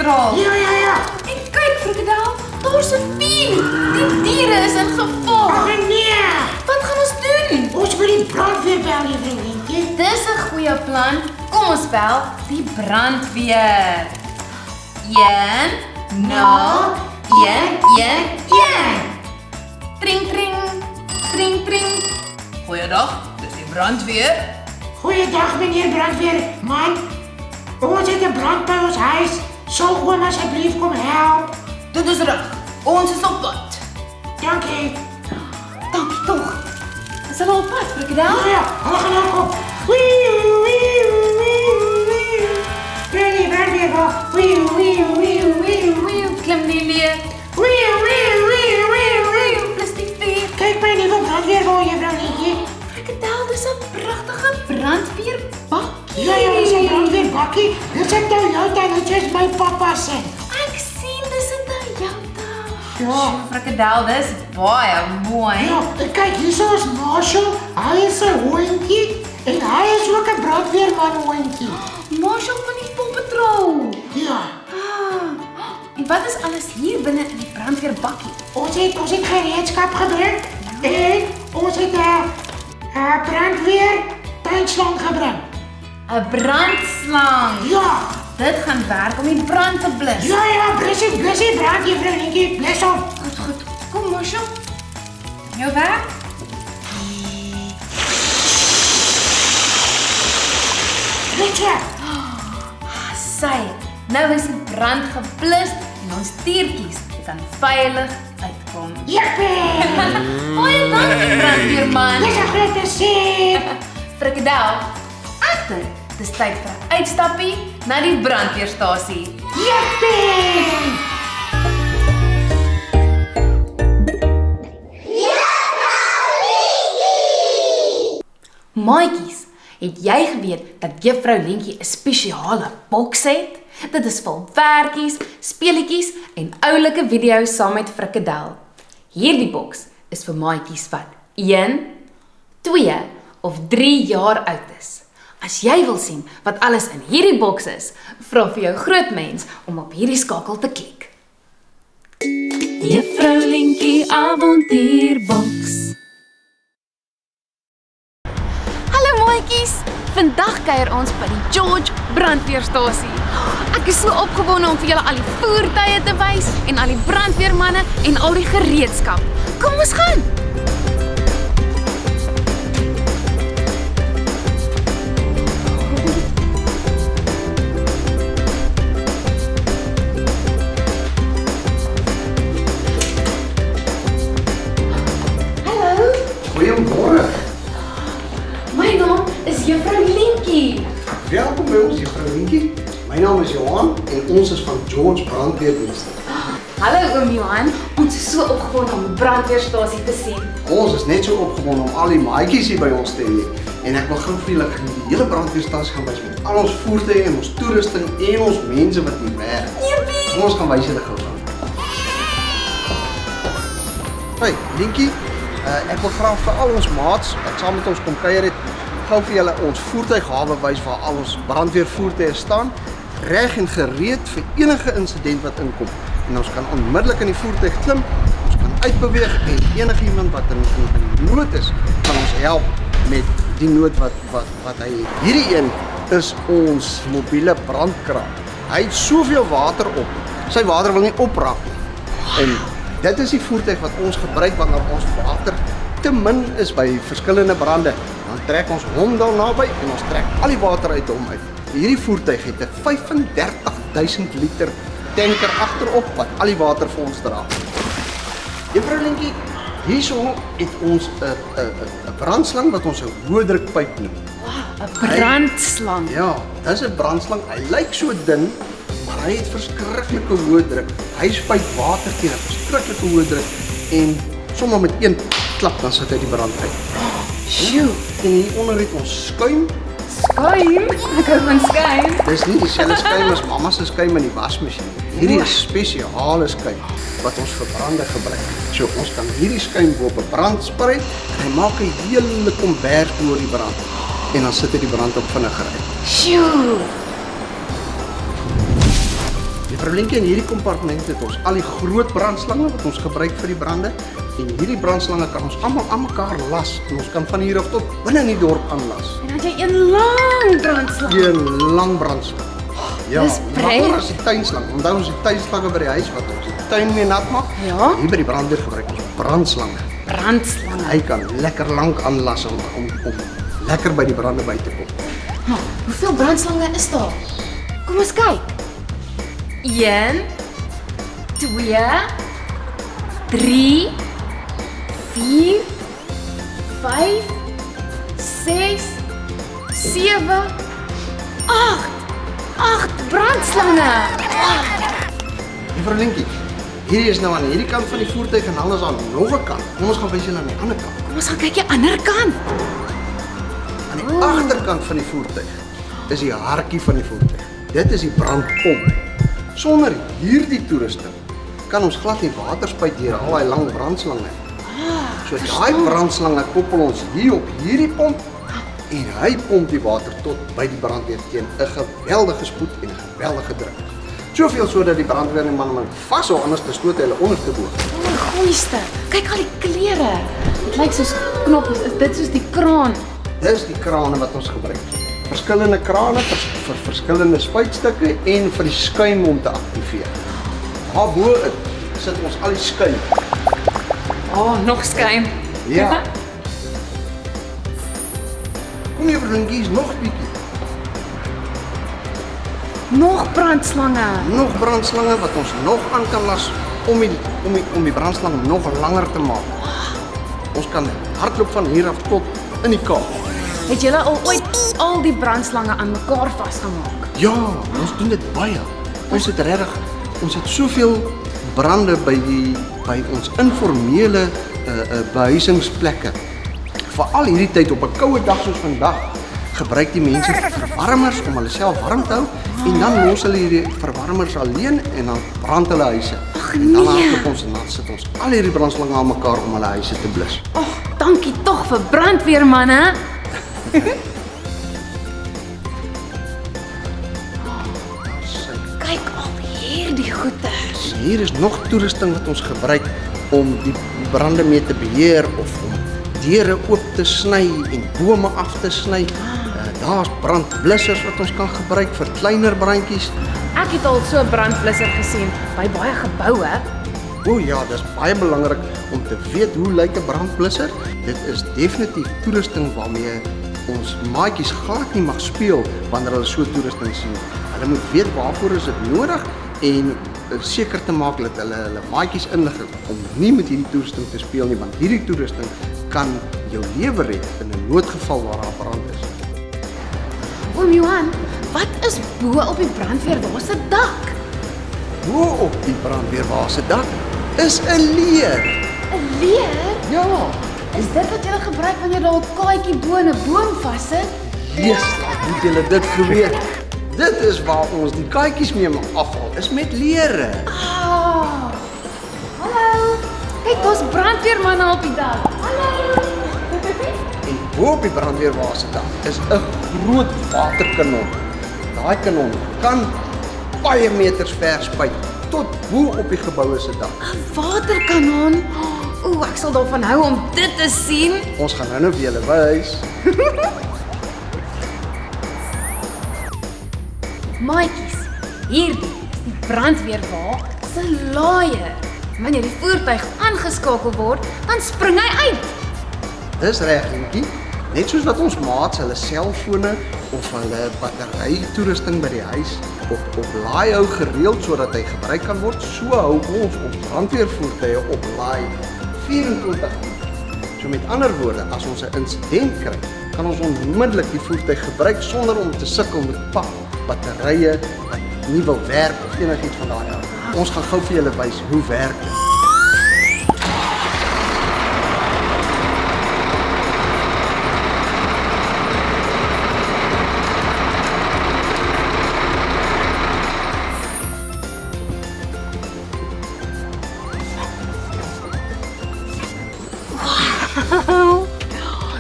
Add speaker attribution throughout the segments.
Speaker 1: brandweerstraal.
Speaker 2: Ja.
Speaker 1: En kyk, Frikadel, daar's 'n vuur. Die diere is in gevaar.
Speaker 2: Ag nee.
Speaker 1: Wat gaan ons doen?
Speaker 2: Ons moet die brandweer bel, juffroulientjie.
Speaker 1: Dis 'n goeie plan. Kom ons bel die brandweer. 1 0 1 1 1. Tring tring. Tring tring. Goeiedag, dis die brandweer.
Speaker 2: Goeiedag meneer brandweerman. Ons het 'n brand by ons huis. Sal oom asseblief kom help?
Speaker 1: Dit is reg. Ons is op pad.
Speaker 2: Dankie.
Speaker 1: Dankie tog. Is hulle op pad, Frikadel?
Speaker 2: Ja, hulle gaan nou kom. Meneer brandweer,
Speaker 1: Klim die weer. Plus die vuur.
Speaker 2: kyk my nuwe brandweer waar juffroulientjie.
Speaker 1: Frikadel, dis 'n pragtige brandweerbakkie.
Speaker 2: Ja, dis 'n brandweerbakkie. Dit is 'n Toyota, dit is my pappa se.
Speaker 1: Ek sien dis 'n Toyota.
Speaker 2: Ja.
Speaker 1: Frikadel, dis baie mooi.
Speaker 2: Ja, en kyk, hier is Marshall. Hy is 'n hondjie en hy is ook 'n brandweerman hondjie.
Speaker 1: Marshall van die Paw Patrol.
Speaker 2: Ja,
Speaker 1: En wat is alles hier binne in die brandweerbakkie?
Speaker 2: ons het gereedskap gebring en ons het 'n brandweer tuinslang gebring.
Speaker 1: 'n Brandslang.
Speaker 2: Ja,
Speaker 1: Dit gaan werk om die brand te blus.
Speaker 2: ja, blus die brand, juffroulientjie, blus hom.
Speaker 1: Goed. Kom, Marshall. Jou werk?
Speaker 2: Weet jy,
Speaker 1: Sy. Nou is die brand geblus en ons diertjies kan veilig uitkom.
Speaker 2: jippie,
Speaker 1: Baie dankie, brandweerman.
Speaker 2: dis 'n groot plesier.
Speaker 1: Frikadel, ek dink dis tyd vir 'n uitstappie na die brandweerstasie.
Speaker 2: Jippie.
Speaker 1: Maatjies, het jy geweet dat Juffrou Lentjie 'n spesiale boks het? Dit is vol werkies, speletjies en oulike video's saam met Frikadel. Hierdie boks is vir maatjies wat 1, 2 of 3 jaar oud is. As jy wil sien wat alles in hierdie boks is, vra vir jou grootmens om op hierdie skakel te klik. Juffrou Lentjie avontuurboks. Hallo maatjies, vandag kuier ons by die George brandweerstasie. Ek is so opgewonde om vir julle al die voertuie te wys en al die brandweermanne en al die gereedskap. Kom ons gaan. Hallo,
Speaker 3: Goeiemôre.
Speaker 1: my naam is Juffrou Lentjie.
Speaker 3: Welkom by ons, juffrou Lentjie. My naam is Johan en ons is van George Brandweerdienste.
Speaker 1: Hallo oom Johan, ons is so opgewonde om die brandweerstasie te sien.
Speaker 3: Ons is net so opgewonde om al die maatjies hier by ons te hê. En ek wil gou vir julle die hele brandweerstasie gaan wys met al ons voertuie en ons toerusting en ons mense wat hier werk.
Speaker 1: Jippie!
Speaker 3: Kom ons gaan wys julle gou van. Hey, Lentjie, ek wil graag vir al ons maats wat saam met ons kom kuier het, gou vir julle ons voertuighawe wys waar al ons brandweervoertuie staan, reg en gereed vir enige insident wat inkom. En ons kan onmiddellik in die voertuig klim, ons kan uitbeweeg en enigiemand wat in nood is, kan ons help met die nood wat hy het. Hierdie een is ons mobiele brandkraan. Hy het soveel water op, sy water wil nie opraak nie. En dit is die voertuig wat ons gebruik wanneer ons water te min is by verskillende brande. Dan trek ons hom daar naby en ons trek al die water uit hom uit. Hierdie voertuig het 'n 35.000 liter tanker agterop wat al die water vir ons dra. Juffrou Lentjie, hierso het ons 'n brandslang wat ons 'n hoë drukpyp noem.
Speaker 1: 'n Brandslang.
Speaker 3: Ja, dis 'n brandslang. Hy lyk so dun, maar hy het verskriklike hoë druk. Hy spuit water teen 'n verskriklike hoë druk en sommer met een klap dan sit hy die brand uit.
Speaker 1: Sjoe,
Speaker 3: En hieronder het ons skuim.
Speaker 1: skuim. Ek hou van skuim.
Speaker 3: Dis nie dieselfde skuim as mamma se skuim in die wasmasjien. Hierdie is spesiale skuim wat ons vir brande gebruik. So ons kan hierdie skuim bo op 'n brand sprei en hy maak 'n hele kombers oor die brand. En dan sit hy die brand op vinniger uit.
Speaker 1: Sjoe.
Speaker 3: Juffrou Lientjie, in hierdie kompartement het ons al die groot brandslange wat ons gebruik vir die brande. En hierdie brandslange kan ons almal aan mekaar las en ons kan van hier af tot binne in die dorp aanlas.
Speaker 1: En dan het jy een lang brandslang.
Speaker 3: Een lang brandslang. Ja,
Speaker 1: Dis pret.
Speaker 3: langer as die tuinslang. Onthou ons die tuinslange by die huis wat ons die tuin mee nat maak.
Speaker 1: Ja.
Speaker 3: Hier by die brandweer gebruik ons brandslange.
Speaker 1: Brandslange.
Speaker 3: Hy kan lekker lank aanlas om lekker by die brande by te kom.
Speaker 1: Hoeveel brandslange is daar? Kom ons kyk. 1 2 3 4 5 6 7 8 brandslange.
Speaker 3: Juffrou Lientjie, hier is nou aan hierdie kant van die voertuig en dan is daar nog 'n kant. Kom ons gaan wys julle aan die ander kant.
Speaker 1: Kom ons gaan kyk die ander kant.
Speaker 3: Aan die agterkant van die voertuig is die hartjie van die voertuig. Dit is die brandpomp. Sonder hierdie toerusting kan ons glad nie water spuit deur al daai lang brandslange. So daai brandslange koppel ons hier op hierdie pomp en hy pomp die water tot by die brandweer teen 'n geweldige spoed en 'n geweldige druk. Soveel sodat die brandweerman vashou, anders te stoot hy hulle onderste bo.
Speaker 1: O my gooiste. Kyk al die kleure. Dit lyk soos knoppies. Is dit soos die kraan?
Speaker 3: Dis die krane wat ons gebruik. Verskillende krane vir verskillende spuitstukke en vir die skuim om te aktiveer. Daarbo sit ons al die skuim.
Speaker 1: Nog skuim.
Speaker 3: Ja. Kom hier vriendjies, nog 'n bietjie.
Speaker 1: Nog brandslange.
Speaker 3: Nog brandslange wat ons nog aan kan las om die brandslang nog langer te maak. Ons kan hardloop van hier af tot in die Kaap.
Speaker 1: Het julle al ooit al die brandslange aan mekaar vasgemaak?
Speaker 3: Ja, ons doen dit baie. Ons het soveel brande by ons informele behuisingsplekke. Veral hierdie tyd op 'n koue dag soos vandag, gebruik die mense verwarmers om hulle self warm te hou en dan los hulle hierdie verwarmers alleen en dan brand hulle huise. En dan hardloop ons en dan sit ons al hierdie brandslange aan mekaar om hulle huise te blus.
Speaker 1: Dankie tog vir brandweermanne. Kyk al hierdie goeders.
Speaker 3: Hier is nog toerusting wat ons gebruik om die brande mee te beheer of om deure oop te sny en bome af te sny. Daar's brandblussers wat ons kan gebruik vir kleiner brandjies.
Speaker 1: Ek het al so 'n brandblusser gesien by baie geboue.
Speaker 3: O ja, dis baie belangrik om te weet hoe lyk 'n brandblusser. Dit is definitief toerusting waarmee ons maatjies glad nie mag speel wanneer hulle so toerusting sien. Hulle moet weet waarvoor is dit nodig en seker te maak dat hulle maatjies inlig om nie met hierdie toerusting te speel nie, want hierdie toerusting kan jou lewe red in 'n noodgeval waar daar brand is.
Speaker 1: Oom Johan, wat is bo op die brandweerwa se dak?
Speaker 3: Bo op die brandweerwa se dak is 'n leer.
Speaker 1: 'n Leer?
Speaker 3: Ja,
Speaker 1: Is dit wat julle gebruik wanneer daar 'n kaaitjie bo in 'n boom vassit?
Speaker 3: Jesus, moet julle dit geweet. Dit is waar ons die kaaitjies mee mag afval, is met leere.
Speaker 1: Hallo. Kyk, daar's brandweermanne op die dak. Hallo.
Speaker 3: En bo op die brandweerwa se dak is 'n groot waterkanon. Daai kanon kan baie meters ver spuit tot bo op die geboue se dak.
Speaker 1: 'n Waterkanon. Ek sal daarvan hou om dit te sien.
Speaker 3: Ons gaan nou vir julle wys.
Speaker 1: Maatjies, hierdie is die brandweerwa se laaier. Wanneer die voertuig aangeskakel word, dan spring hy uit.
Speaker 3: Dis reg, Lientjie. Net soos wat ons maats hulle selfone of hulle battery toerusting by die huis op laai hou gereeld sodat hy gebruik kan word, so hou ons brandweervoertuie op laai 24 uur. So met ander woorde, as ons 'n insident kry, kan ons onmiddellik die voertuig gebruik sonder om te sukkel met pap, batterye wat nie wil werk of enigiets van daai aard. Ons gaan gou vir julle wys hoe werk dit.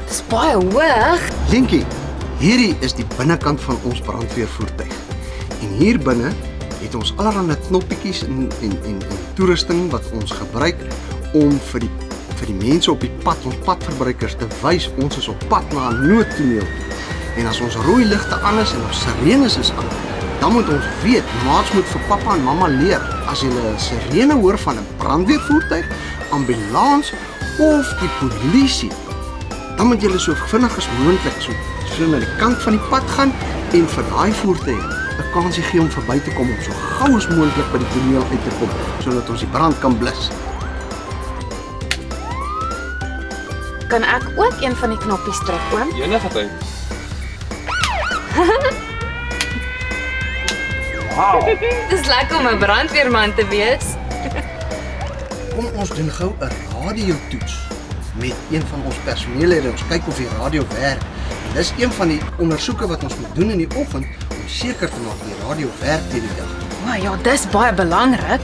Speaker 1: Dis baie hoog.
Speaker 3: Lientjie, hierdie is die binnekant van ons brandweervoertuig. En hier binne het ons allerlei knoppietjies en toerusting wat ons gebruik om vir die mense op die pad, ons padverbruikers te wys ons is op pad na 'n noodtoneel. En as ons rooi ligte aan is en ons sirenes is aan, dan moet ons weet, maats moet vir pappa en mamma leer, as jy 'n sirene hoor van 'n brandweervoertuig, ambulans of die polisie, dan moet jy so vinnig as moontlik so na die kant van die pad gaan en vir daai voertuig 'n kansie gee om verby te kom om so gou as moontlik by die toneel uit te kom sodat ons die brand kan blus.
Speaker 1: Kan ek ook een van die knoppies druk, oom?
Speaker 4: Enige tyd.
Speaker 1: Dis lekker om 'n brandweerman te wees.
Speaker 3: Kom ons doen gou 'n radiotoets met een van ons personeellede. Ons kyk of die radio werk. En dis een van die ondersoeke wat ons moet doen in die oggend om seker te maak die radio werk deur die dag.
Speaker 1: O ja, dis baie belangrik.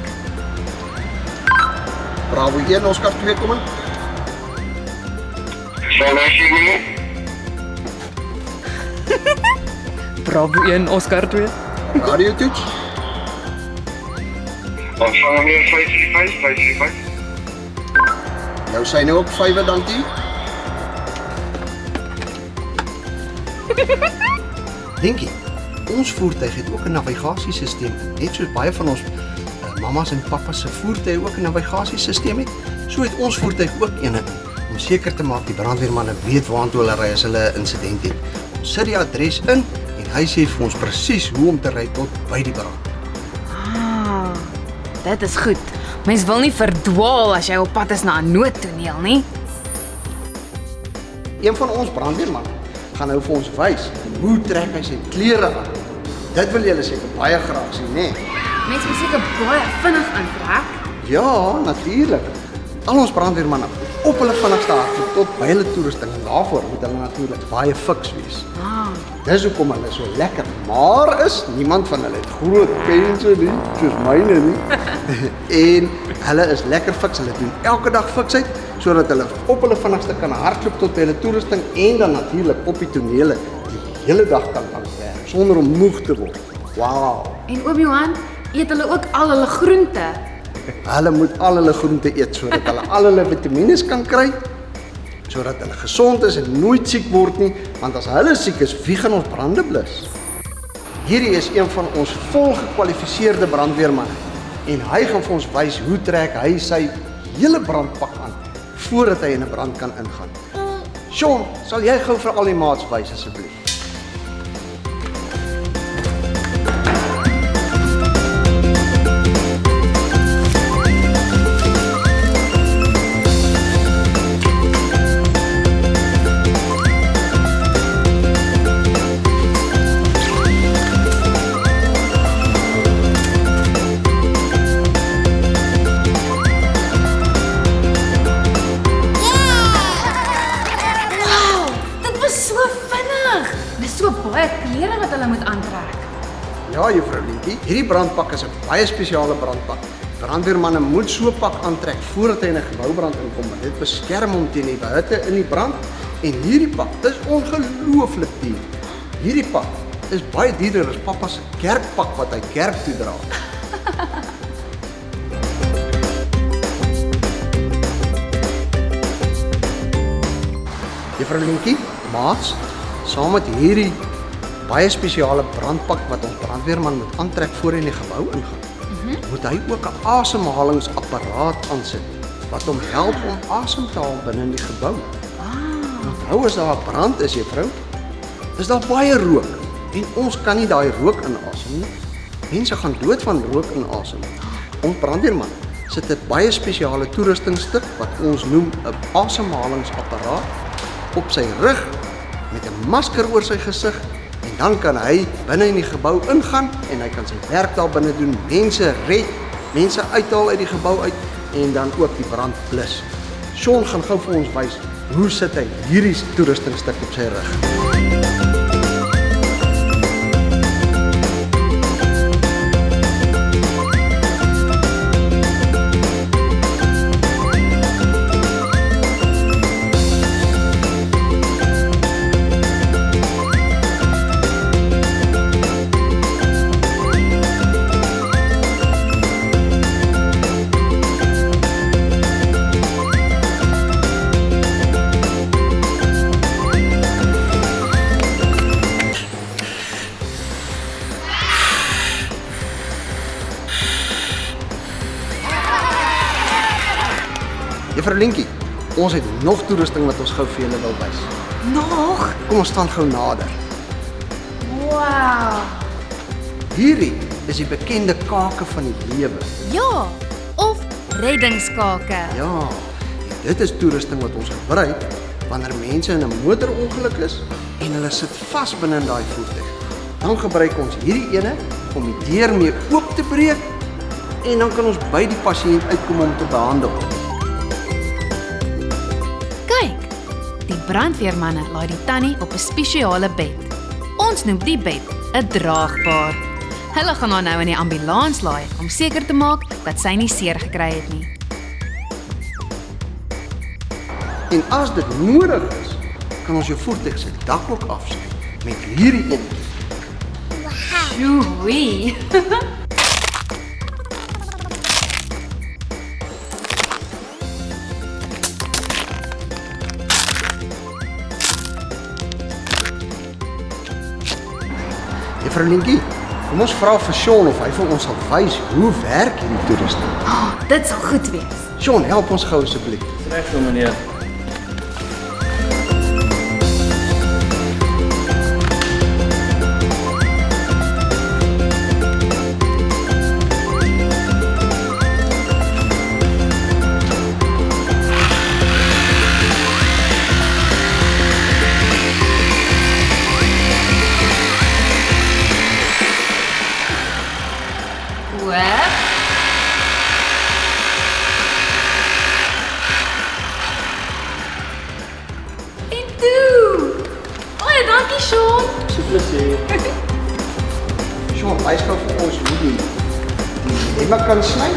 Speaker 3: Bravo 1, Oscar 2 kom in.
Speaker 1: Bravo 1, Oscar 2.
Speaker 3: Radiotoets.
Speaker 5: Ontvang meer 55.
Speaker 3: Nou sy nou op 5, dankie. Dinkie, ons voertuig het ook 'n navigasiesisteem, net soos baie van ons mammas en pappas se voertuie ook 'n navigasiesisteem het. So het ons voertuig ook eene om seker te maak die brandweermanne weet waartoe hulle ry as hulle 'n insident het. Ons sit die adres in en hy sê vir ons presies hoe om te ry tot by die brand.
Speaker 1: Ah, dit is goed. Mens wil nie verdwaal as jy op pad is na 'n noodtoneel nie.
Speaker 3: Een van ons brandweermanne gaan nou vir ons wys hoe trek hy sy klere aan. Dit wil julle seker baie graag sien, né?
Speaker 1: Mens moet seker baie vinnig aantrek.
Speaker 3: Ja, natuurlik. Al ons brandweermanne op hulle vinnigste hardloop tot by hulle toerusting en daarvoor moet hulle natuurlik baie fiks wees. Dis hoekom hulle so lekker maar is. Niemand van hulle het groot pense nie, soos myne nie. En hulle is lekker fiks. Hulle doen elke dag fiksheid sodat hulle op hulle vinnigste kan hardloop tot by hulle toerusting en dan natuurlik op die tonele die hele dag kan werk sonder om moeg te word. Wow.
Speaker 1: En oom Johan, eet hulle ook al hulle groente?
Speaker 3: Hulle moet al hulle groente eet sodat hulle al hulle vitamiene kan kry, sodat hulle gesond is en nooit siek word nie, want as hulle siek is, wie gaan ons brande blus? Hierdie is een van ons volgekwalifiseerde brandweermanne en hy gaan vir ons wys hoe trek hy sy hele brandpak aan voordat hy in 'n brand kan ingaan. Sean, sal jy gou vir al die maats wys asseblief? Ja, juffrou Lientjie, hierdie brandpak is 'n baie spesiale brandpak. Brandweermanne moet so 'n pak aantrek voordat hy in 'n geboubrand inkom, want dit beskerm hom teen die hitte in die brand. En hierdie pak is ongelooflik duur. Hierdie pak is baie duurder as pappa se kerkpak wat hy kerk toe dra. Juffrou Lientjie, maats, saam met hierdie baie spesiale brandpak wat ons brandweerman moet aantrek voor hy in die gebou ingaan, moet hy ook 'n asemhalingsapparaat aansit wat hom help om asem te haal binne in die gebou. Onthou as daar 'n brand is, juffrou, is daar baie rook en ons kan nie daai rook inasem nie. Mense gaan dood van rook inasem. Ons brandweerman sit 'n baie spesiale toerustingstuk wat ons noem 'n asemhalingsapparaat op sy rug met 'n masker oor sy gesig. En dan kan hy binne in die gebou ingaan en hy kan sy werk daar binne doen, mense red, mense uithaal uit die gebou uit en dan ook die brand blus. Sean gaan gou vir ons wys hoe sit hy hierdie toerustingstuk op sy rug. Juffrou Lientjie, ons het nog toerusting wat ons gou vir julle wil wys.
Speaker 1: Nog?
Speaker 3: Kom ons staan gou nader.
Speaker 1: Wow.
Speaker 3: Hierdie is die bekende kake van die lewe.
Speaker 1: Ja, of reddingskake.
Speaker 3: Ja, dit is toerusting wat ons gebruik wanneer mense in 'n motorongeluk is en hulle sit vas binne in daai voertuig. Dan gebruik ons hierdie ene om die deur mee oop te breek en dan kan ons by die pasiënt uitkom om te behandel.
Speaker 1: Kyk, die brandweermanne laai die tannie op 'n spesiale bed. Ons noem die bed 'n draagbaar. Hulle gaan haar nou in die ambulans laai om seker te maak dat sy nie seer gekry het nie.
Speaker 3: En as dit nodig is, kan ons jou voertuig se dak ook afsny met hierdie ene.
Speaker 1: Joei.
Speaker 3: Juffrou Lientjie, kom ons vra vir Sean of hy vir ons sal wys hoe werk hierdie toerusting.
Speaker 1: Dit sal goed wees.
Speaker 3: Sean, help ons gou asseblief.
Speaker 4: Reg so meneer.
Speaker 1: Hoop. En toe. Dankie Sean.
Speaker 4: So plesier.
Speaker 3: Sean, wys gou vir ons hoe die emmer kan sny.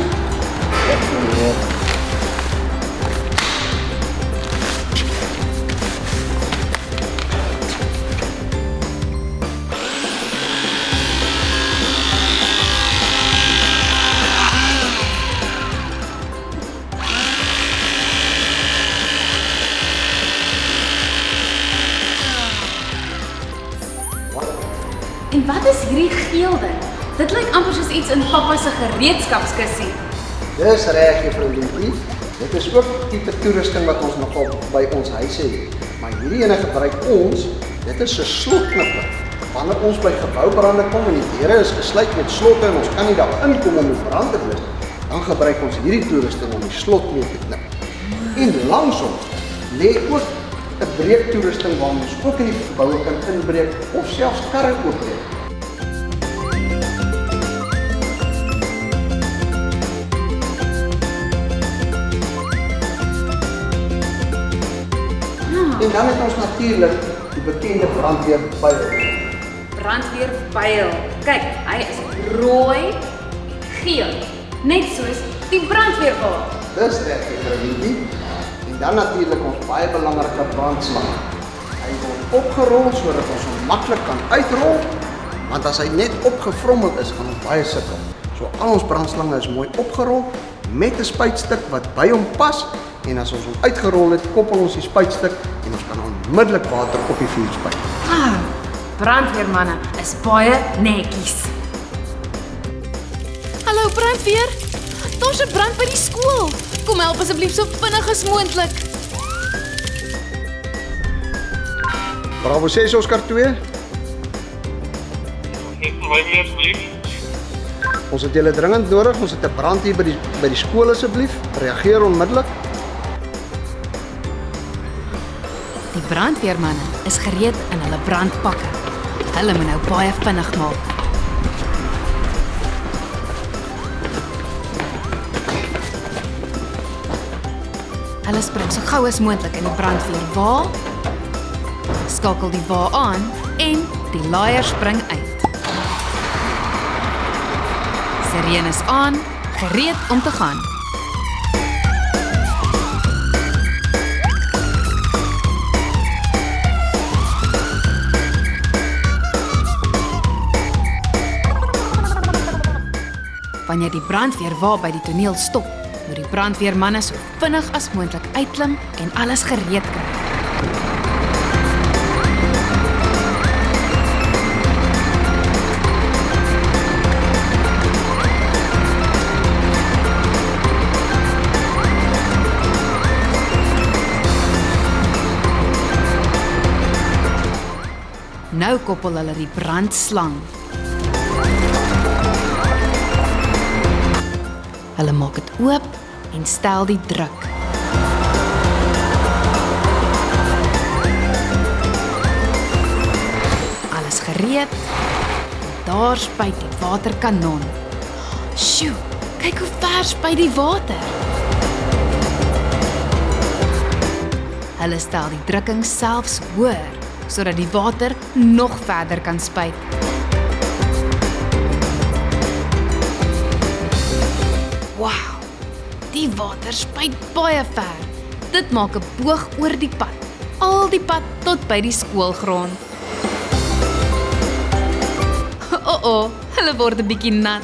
Speaker 4: Reg so meneer.
Speaker 1: En wat is hierdie geel ding? Dit lyk amper soos iets in pappa se gereedskapskissie.
Speaker 3: Dis reg, Juffrou Lientjie. Dit is ook tipe toerusting wat ons nogal by ons huise het. Maar hierdie ene gebruik ons, dit is 'n slotknipper. Wanneer ons by geboubrande kom en die deure is gesluit met slotte en ons kan nie daar inkom om die brand te blus, dan gebruik ons hierdie toerusting om die slot mee te knip. En langs ons lê ook 'n breektoerusting waar ons ook in die geboue kan inbreek of selfs karre oopbreek. En dan het ons natuurlik die bekende brandweerpyl.
Speaker 1: Brandweerpyl. Kyk, hy is rooi en geel, net soos die brandweerwa.
Speaker 3: Dis reg, Juffrou Lientjie. En dan natuurlik ons baie belangrike brandslang. Hy word opgerol sodat ons hom maklik kan uitrol, want as hy net opgevrommel is, gaan ons baie sukkel. So al ons brandslange is mooi opgerol met 'n spuitstuk wat by hom pas, en as ons hom uitgerol het, koppel ons die spuitstuk en ons kan onmiddellik water op die vuur spuit.
Speaker 1: Brandweermanne is baie netjies. Hallo brandweer. Daar's 'n brand by die skool. Kom help asseblief so vinnig as moontlik.
Speaker 3: Bravo 6 Oscar 2.
Speaker 5: Net my meer asseblief.
Speaker 3: Ons het julle dringend nodig. Ons het 'n brand hier by die skool asseblief. Reageer onmiddellik.
Speaker 1: Die brandweermanne is gereed in hulle brandpakke. Hulle moet nou baie vinnig maak. Hulle spring so gou as moontlik in die brandweerwa, skakel die wa aan en die laaier spring uit. Sirene is aan, gereed om te gaan. Wanneer die brandweerwa by die toneel stop, moet die brandweermanne so vinnig as moontlik uitklim en alles gereed kry. Nou koppel hulle die brandslang. Hulle maak dit oop en stel die druk. Alles gereed. Daar spuit die waterkanon. Sjoe, kyk hoe ver spuit die water. Hulle stel die drukking selfs hoër, sodat die water nog verder kan spuit. Wow, die water spuit baie ver. Dit maak 'n boog oor die pad, al die pad tot by die skoolgrond. Hulle word 'n bietjie nat.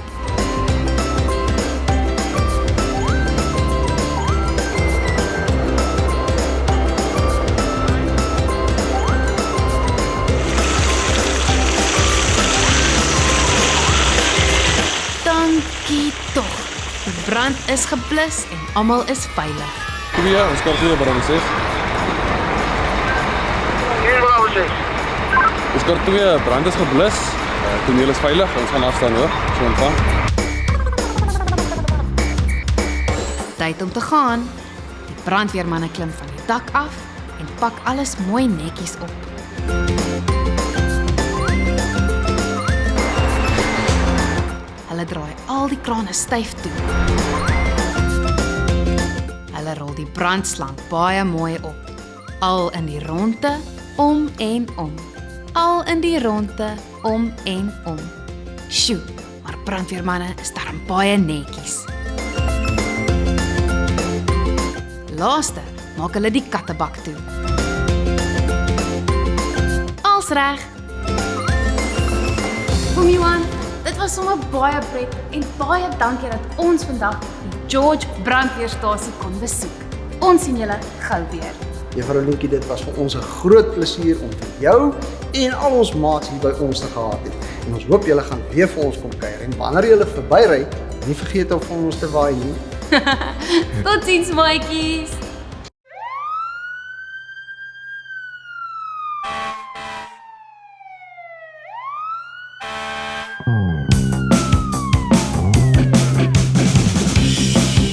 Speaker 1: Dankie tog. Die brand is geblus en almal is veilig.
Speaker 4: Goeie, ons kan twee brande sê.
Speaker 5: Hier Bravo 6.
Speaker 4: Ons kan twee brand is geblus. Toneel is veilig, ons gaan afstaan hoor. So ontvang.
Speaker 1: Tyd om te gaan. Die brandweermanne klim van die dak af en pak alles mooi netjies op. Hulle draai al die krane styf toe. Hulle rol die brandslang baie mooi op. Al in die ronde, om en om. Al in die ronde, om en om. Sjoe, maar brandweermanne is darm baie netjies. Laaste maak hulle die kattebak toe. Als reg. Oom Johan, dit was sommer baie pret en baie dankie dat ons vandag die George brandweerstasie kon besoek. Ons sien julle gou weer.
Speaker 3: Juffrou Lientjie, dit was vir ons 'n groot plesier om vir jou en al ons maats hier by ons te gehad het. En ons hoop julle gaan weer vir ons kom kuier en wanneer julle verbyry, nie vergeet om vir ons te waai nie.
Speaker 1: Totsiens maatjies.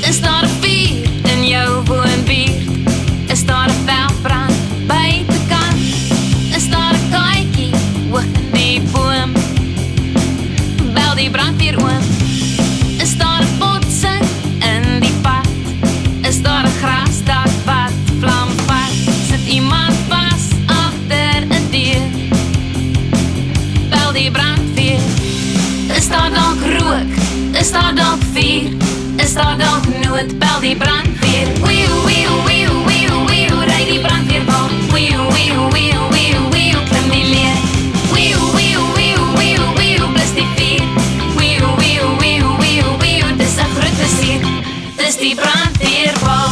Speaker 1: Is daar 'n vuur in jou woonbuurt? Is daar 'n veldbrand buitekant? Is daar 'n kaaitjie hoog in die boom? Bel die brandweer oom. Is daar 'n botsing in die pad? Is daar 'n grasdak wat vlam vat? Sit iemand vas agter 'n deur? Bel die brandweer. Is daar dalk rook? Is daar dalk vuur? Is daar dalk nood? Bel die brandweer. Wieuw, wieuw, wieuw, wieuw, wieuw, ry die brandweerbal. Wieuw, wieuw, wieuw, wieuw, wieuw, klim die leer. Wieuw, wieuw, wieuw, wieuw, wieuw, blus die vuur. Wieuw, wieuw, wieuw, wieuw, wieuw, dis 'n groot plesier. Dis die brandweerbal.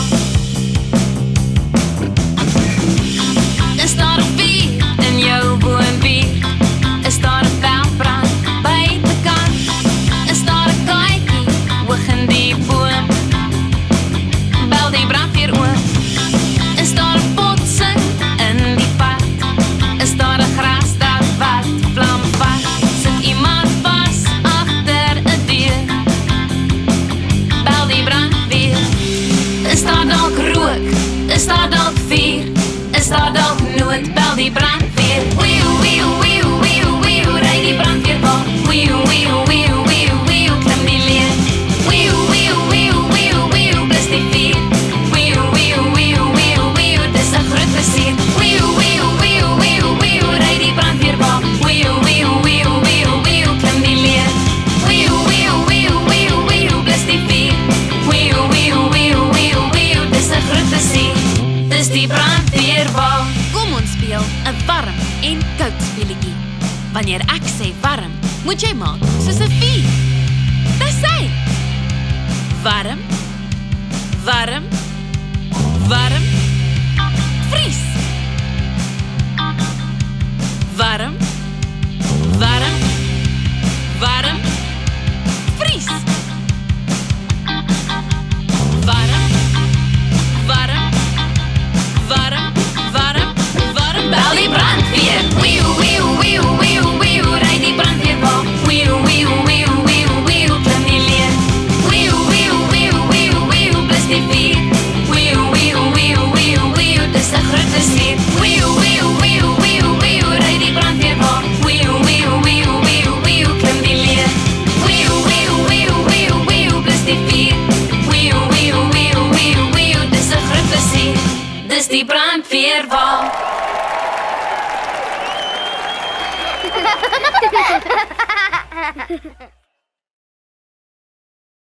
Speaker 1: Is daar 'n vuur in jou woonbuurt? Is daar 'n veldbrand buitekant? Is daar 'n kaaitjie hoog in die boom? Bel die brandweer oom. Is daar 'n botsing in die pad? Is daar 'n grasdak wat vlam vat? Sit iemand vas agter 'n deur? Bel die brandweer. Is daar dalk rook? Is daar dalk vuur? Is daar dalk nood? Bel die brandweer. Wieuw, wieuw, wieuw, wieuw, wieuw, ry die brandweerbal. Wieuw, wieuw, wieuw, wieuw, wieuw, klim die leer. Wieuw, wieuw, wieuw, wieuw, wieuw, blus die vuur. Wieuw, wieuw, wieuw, wieuw, wieuw, dis 'n groot plesier. Wieuw, wieuw, wieuw, wieuw, wieuw, ry die brandweerbal. Wieuw, wieuw, wieuw, wieuw, wieuw, klim die leer. Wieuw, wieuw, wieuw, wieuw, wieuw, blus die vuur. Wieuw, wieuw, wieuw, wieuw, wieuw, dis 'n groot plesier. Dis die brandweerbal. Kom ons speel 'n warm en koud speletjie. Wanneer ek sê warm, moet jy maak soos 'n vuur. Dis hy. Warm, warm, warm, vries. Warm, warm, warm, vries. Warm, warm, warm, warm, warm. Bel die brandweer. Wieuw, wieuw, wieuw, weer waar.